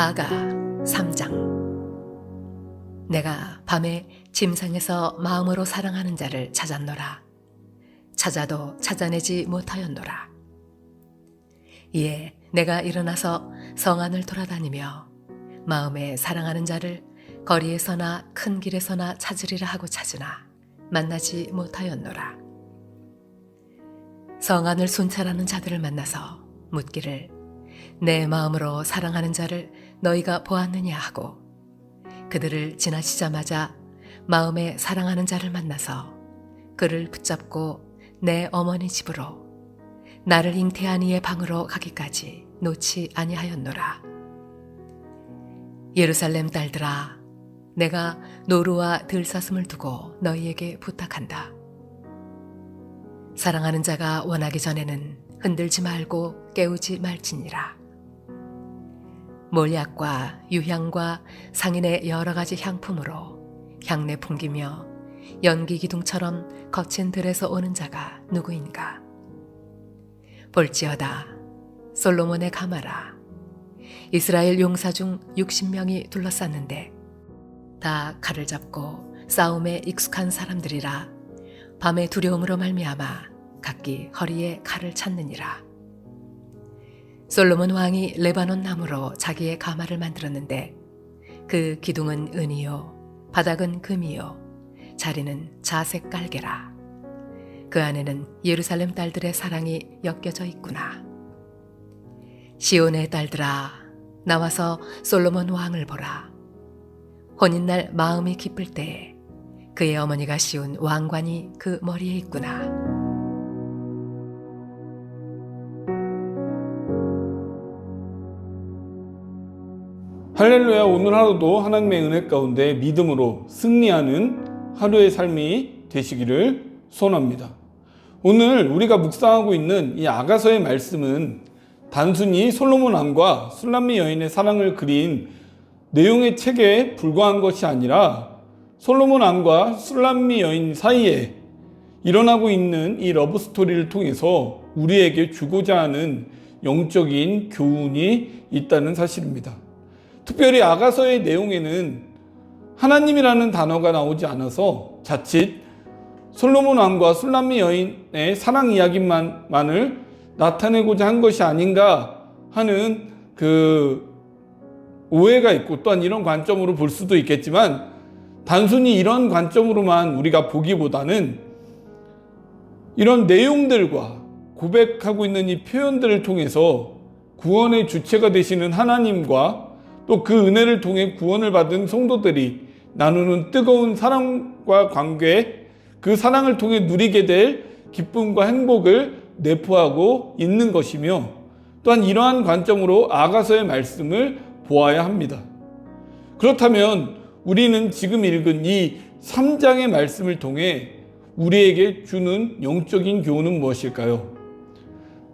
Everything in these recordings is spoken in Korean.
아가 3장. 내가 밤에 침상에서 마음으로 사랑하는 자를 찾았노라. 찾아도 찾아내지 못하였노라. 이에 내가 일어나서 성 안을 돌아다니며 마음에 사랑하는 자를 거리에서나 큰 길에서나 찾으리라 하고 찾으나 만나지 못하였노라. 성 안을 순찰하는 자들을 만나서 묻기를 내 마음으로 사랑하는 자를 너희가 보았느냐 하고, 그들을 지나치자마자 마음에 사랑하는 자를 만나서 그를 붙잡고 내 어머니 집으로 나를 잉태한 이의 방으로 가기까지 놓지 아니하였노라. 예루살렘 딸들아, 내가 노루와 들사슴을 두고 너희에게 부탁한다. 사랑하는 자가 원하기 전에는 흔들지 말고 깨우지 말지니라. 몰약과 유향과 상인의 여러 가지 향품으로 향내 풍기며 연기 기둥처럼 거친 들에서 오는 자가 누구인가? 볼지어다, 솔로몬의 가마라. 이스라엘 용사 중 60명이 둘러쌌는데 다 칼을 잡고 싸움에 익숙한 사람들이라 밤의 두려움으로 말미암아 각기 허리에 칼을 찾느니라. 솔로몬 왕이 레바논 나무로 자기의 가마를 만들었는데 그 기둥은 은이요 바닥은 금이요 자리는 자색 깔개라. 그 안에는 예루살렘 딸들의 사랑이 엮여져 있구나. 시온의 딸들아, 나와서 솔로몬 왕을 보라. 혼인날 마음이 기쁠 때에 그의 어머니가 씌운 왕관이 그 머리에 있구나. 할렐루야. 오늘 하루도 하나님의 은혜 가운데 믿음으로 승리하는 하루의 삶이 되시기를 소원합니다. 오늘 우리가 묵상하고 있는 이 아가서의 말씀은 단순히 솔로몬 왕과 술람미 여인의 사랑을 그린 내용의 책에 불과한 것이 아니라 솔로몬 왕과 술람미 여인 사이에 일어나고 있는 이 러브 스토리를 통해서 우리에게 주고자 하는 영적인 교훈이 있다는 사실입니다. 특별히 아가서의 내용에는 하나님이라는 단어가 나오지 않아서 자칫 솔로몬 왕과 술람미 여인의 사랑 이야기만을 나타내고자 한 것이 아닌가 하는 그 오해가 있고, 또한 이런 관점으로 볼 수도 있겠지만 단순히 이런 관점으로만 우리가 보기보다는 이런 내용들과 고백하고 있는 이 표현들을 통해서 구원의 주체가 되시는 하나님과 또 그 은혜를 통해 구원을 받은 성도들이 나누는 뜨거운 사랑과 관계, 그 사랑을 통해 누리게 될 기쁨과 행복을 내포하고 있는 것이며, 또한 이러한 관점으로 아가서의 말씀을 보아야 합니다. 그렇다면 우리는 지금 읽은 이 3장의 말씀을 통해 우리에게 주는 영적인 교훈은 무엇일까요?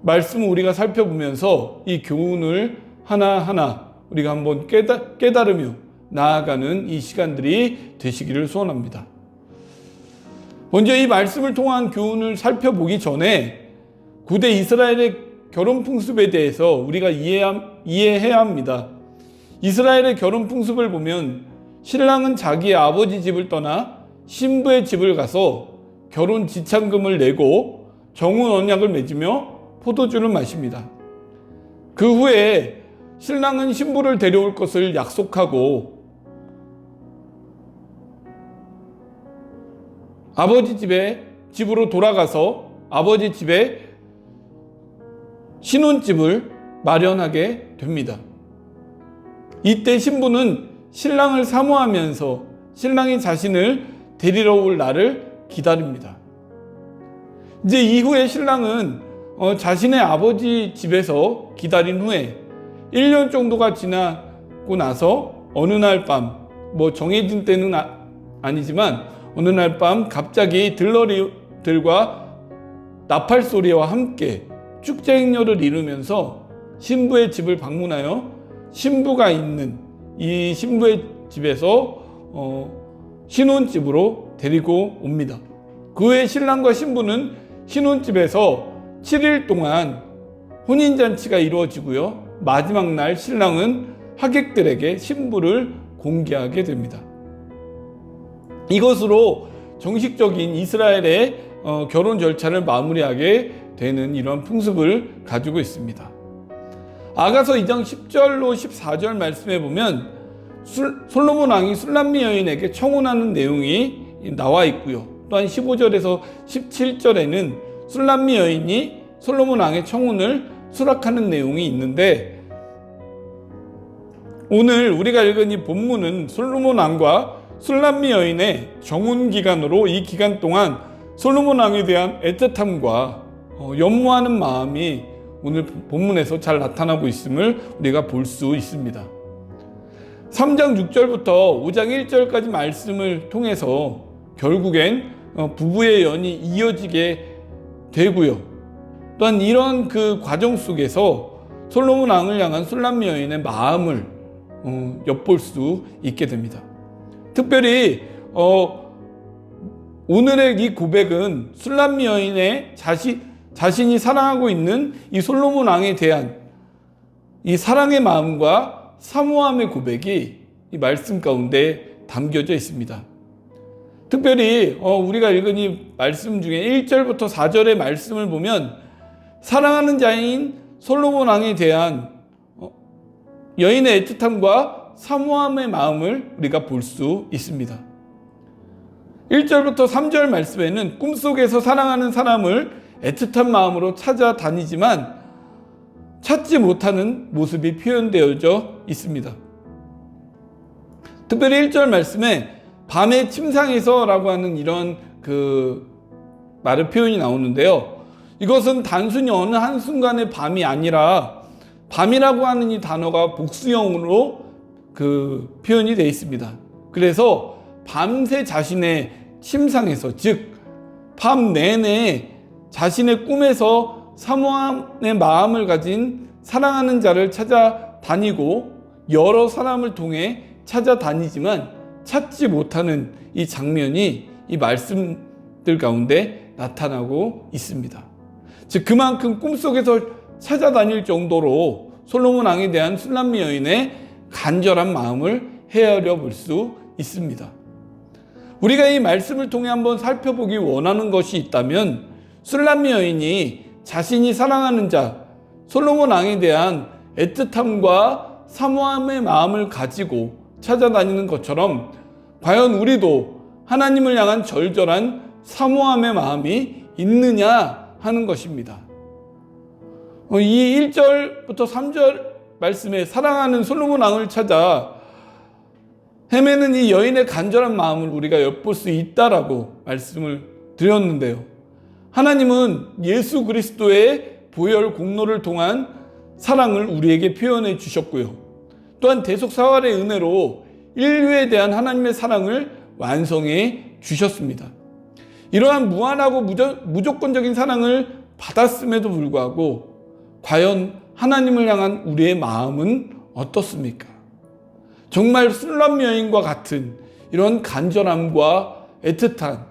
말씀을 우리가 살펴보면서 이 교훈을 하나하나 우리가 한번 깨달으며 나아가는 이 시간들이 되시기를 소원합니다. 먼저 이 말씀을 통한 교훈을 살펴보기 전에 고대 이스라엘의 결혼 풍습에 대해서 우리가 이해해야 합니다. 이스라엘의 결혼 풍습을 보면 신랑은 자기의 아버지 집을 떠나 신부의 집을 가서 결혼 지참금을 내고 정혼 언약을 맺으며 포도주를 마십니다. 그 후에 신랑은 신부를 데려올 것을 약속하고 아버지 집으로 돌아가서 아버지 집에 신혼집을 마련하게 됩니다. 이때 신부는 신랑을 사모하면서 신랑이 자신을 데리러 올 날을 기다립니다. 이제 이후에 신랑은 자신의 아버지 집에서 기다린 후에 1년 정도가 지나고 나서 어느 날 밤, 정해진 때는 아니지만 어느 날 밤 갑자기 들러리들과 나팔 소리와 함께 축제 행렬을 이루면서 신부의 집을 방문하여 신부가 있는 이 신부의 집에서 신혼집으로 데리고 옵니다. 그 후에 신랑과 신부는 신혼집에서 7일 동안 혼인잔치가 이루어지고요. 마지막 날 신랑은 하객들에게 신부를 공개하게 됩니다. 이것으로 정식적인 이스라엘의 결혼 절차를 마무리하게 되는 이런 풍습을 가지고 있습니다. 아가서 2장 10절로 14절 말씀에 보면 솔로몬 왕이 술람미 여인에게 청혼하는 내용이 나와 있고요. 또한 15절에서 17절에는 술람미 여인이 솔로몬 왕의 청혼을 수락하는 내용이 있는데, 오늘 우리가 읽은 이 본문은 솔로몬 왕과 술람미 여인의 정혼 기간으로 이 기간 동안 솔로몬 왕에 대한 애틋함과 연모하는 마음이 오늘 본문에서 잘 나타나고 있음을 우리가 볼 수 있습니다. 3장 6절부터 5장 1절까지 말씀을 통해서 결국엔 부부의 연이 이어지게 되고요. 또한 이런 그 과정 속에서 솔로몬 왕을 향한 술람미 여인의 마음을 엿볼 수 있게 됩니다. 특별히 오늘의 이 고백은 술람미 여인의 자신이 사랑하고 있는 이 솔로몬 왕에 대한 이 사랑의 마음과 사모함의 고백이 이 말씀 가운데 담겨져 있습니다. 특별히 우리가 읽은 이 말씀 중에 1절부터 4절의 말씀을 보면 사랑하는 자인 솔로몬 왕에 대한 여인의 애틋함과 사모함의 마음을 우리가 볼 수 있습니다. 1절부터 3절 말씀에는 꿈속에서 사랑하는 사람을 애틋한 마음으로 찾아다니지만 찾지 못하는 모습이 표현되어져 있습니다. 특별히 1절 말씀에 밤의 침상에서 라고 하는 이런 말의 표현이 나오는데요. 이것은 단순히 어느 한순간의 밤이 아니라 밤이라고 하는 이 단어가 복수형으로 표현이 되어 있습니다. 그래서 밤새 자신의 침상에서, 즉 밤 내내 자신의 꿈에서 사모함의 마음을 가진 사랑하는 자를 찾아다니고 여러 사람을 통해 찾아다니지만 찾지 못하는 이 장면이 이 말씀들 가운데 나타나고 있습니다. 즉 그만큼 꿈속에서 찾아다닐 정도로 솔로몬 왕에 대한 술람미 여인의 간절한 마음을 헤아려 볼 수 있습니다. 우리가 이 말씀을 통해 한번 살펴보기 원하는 것이 있다면 술람미 여인이 자신이 사랑하는 자 솔로몬 왕에 대한 애틋함과 사모함의 마음을 가지고 찾아다니는 것처럼 과연 우리도 하나님을 향한 절절한 사모함의 마음이 있느냐 하는 것입니다. 이 1절부터 3절 말씀에 사랑하는 솔로몬 왕을 찾아 헤매는 이 여인의 간절한 마음을 우리가 엿볼 수 있다라고 말씀을 드렸는데요. 하나님은 예수 그리스도의 보혈 공로를 통한 사랑을 우리에게 표현해 주셨고요. 또한 대속사활의 은혜로 인류에 대한 하나님의 사랑을 완성해 주셨습니다. 이러한 무한하고 무조건적인 사랑을 받았음에도 불구하고 과연 하나님을 향한 우리의 마음은 어떻습니까? 정말 술람미 여인과 같은 이런 간절함과 애틋한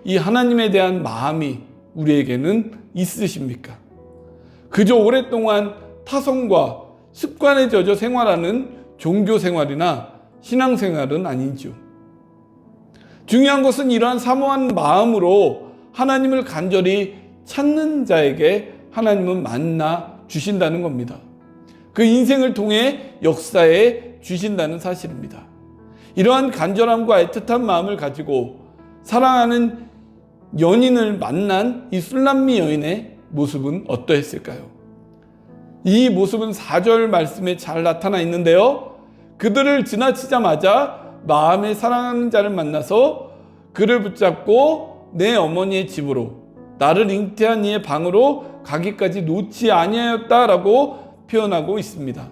이 하나님에 대한 마음이 우리에게는 있으십니까? 그저 오랫동안 타성과 습관에 젖어 생활하는 종교 생활이나 신앙 생활은 아니죠. 중요한 것은 이러한 사모한 마음으로 하나님을 간절히 찾는 자에게 하나님은 만나 주신다는 겁니다. 그 인생을 통해 역사에 주신다는 사실입니다. 이러한 간절함과 애틋한 마음을 가지고 사랑하는 연인을 만난 이 술람미 여인의 모습은 어떠했을까요? 이 모습은 4절 말씀에 잘 나타나 있는데요. 그들을 지나치자마자 마음에 사랑하는 자를 만나서 그를 붙잡고 내 어머니의 집으로 나를 잉태한 이의 방으로 가기까지 놓지 아니하였다라고 표현하고 있습니다.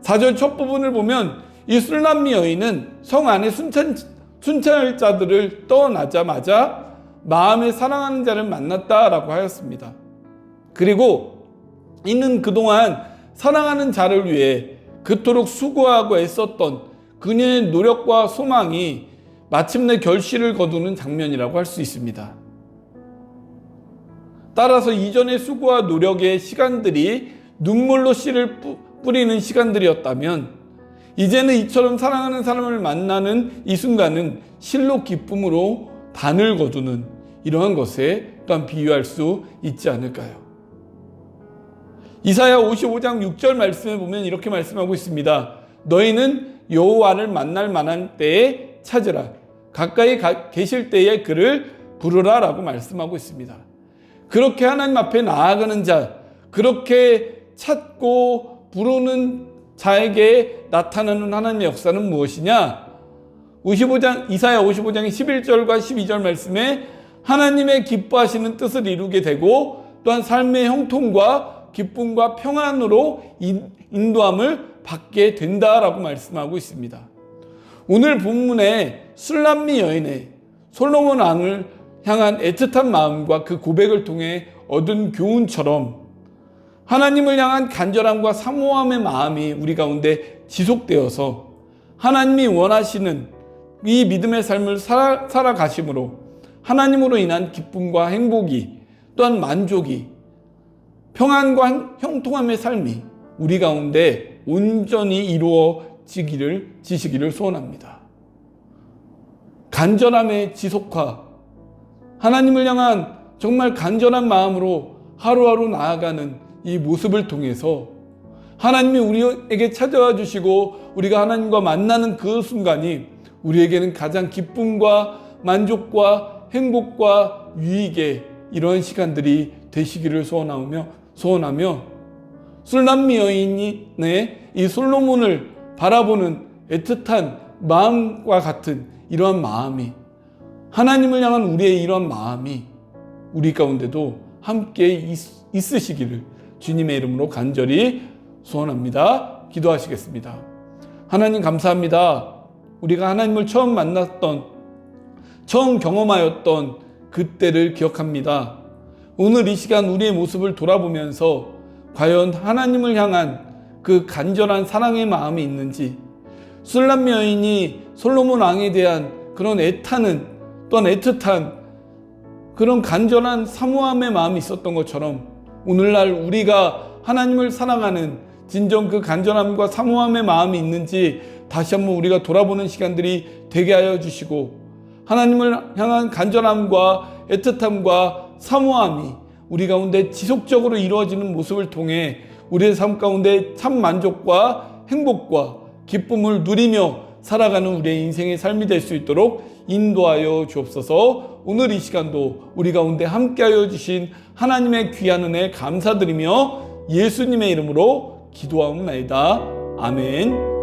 4절 첫 부분을 보면 이 술람미 여인은 성 안에 순찰자들을 떠나자마자 마음에 사랑하는 자를 만났다라고 하였습니다. 그리고 이는 그동안 사랑하는 자를 위해 그토록 수고하고 애썼던 그녀의 노력과 소망이 마침내 결실을 거두는 장면이라고 할 수 있습니다. 따라서 이전의 수고와 노력의 시간들이 눈물로 씨를 뿌리는 시간들이었다면 이제는 이처럼 사랑하는 사람을 만나는 이 순간은 실로 기쁨으로 단을 거두는 이러한 것에 또한 비유할 수 있지 않을까요? 이사야 55장 6절 말씀에 보면 이렇게 말씀하고 있습니다. 너희는 여호와를 만날 만한 때에 찾으라. 가까이 계실 때에 그를 부르라 라고 말씀하고 있습니다. 그렇게 하나님 앞에 나아가는 자, 그렇게 찾고 부르는 자에게 나타나는 하나님의 역사는 무엇이냐? 이사야 55장의 11절과 12절 말씀에 하나님의 기뻐하시는 뜻을 이루게 되고 또한 삶의 형통과 기쁨과 평안으로 인도함을 받게 된다라고 말씀하고 있습니다. 오늘 본문의 술람미 여인의 솔로몬 왕을 향한 애틋한 마음과 그 고백을 통해 얻은 교훈처럼 하나님을 향한 간절함과 사모함의 마음이 우리 가운데 지속되어서 하나님이 원하시는 이 믿음의 삶을 살아가심으로 하나님으로 인한 기쁨과 행복이 또한 만족이 평안과 형통함의 삶이 우리 가운데 온전히 이루어지시기를 소원합니다. 간절함의 지속화, 하나님을 향한 정말 간절한 마음으로 하루하루 나아가는 이 모습을 통해서 하나님이 우리에게 찾아와 주시고 우리가 하나님과 만나는 그 순간이 우리에게는 가장 기쁨과 만족과 행복과 유익의 이런 시간들이 되시기를 소원하며 술람미 여인의 이 솔로몬을 바라보는 애틋한 마음과 같은 이러한 마음이 하나님을 향한 우리의 이러한 마음이 우리 가운데도 함께 있으시기를 주님의 이름으로 간절히 소원합니다. 기도하시겠습니다. 하나님 감사합니다. 우리가 하나님을 처음 만났던, 처음 경험하였던 그때를 기억합니다. 오늘 이 시간 우리의 모습을 돌아보면서 과연 하나님을 향한 그 간절한 사랑의 마음이 있는지, 술람미 여인이 솔로몬 왕에 대한 그런 애타는 또한 애틋한 그런 간절한 사모함의 마음이 있었던 것처럼 오늘날 우리가 하나님을 사랑하는 진정 그 간절함과 사모함의 마음이 있는지 다시 한번 우리가 돌아보는 시간들이 되게 하여 주시고 하나님을 향한 간절함과 애틋함과 사모함이 우리 가운데 지속적으로 이루어지는 모습을 통해 우리의 삶 가운데 참 만족과 행복과 기쁨을 누리며 살아가는 우리의 인생의 삶이 될 수 있도록 인도하여 주옵소서. 오늘 이 시간도 우리 가운데 함께하여 주신 하나님의 귀한 은혜 감사드리며 예수님의 이름으로 기도하옵나이다. 아멘.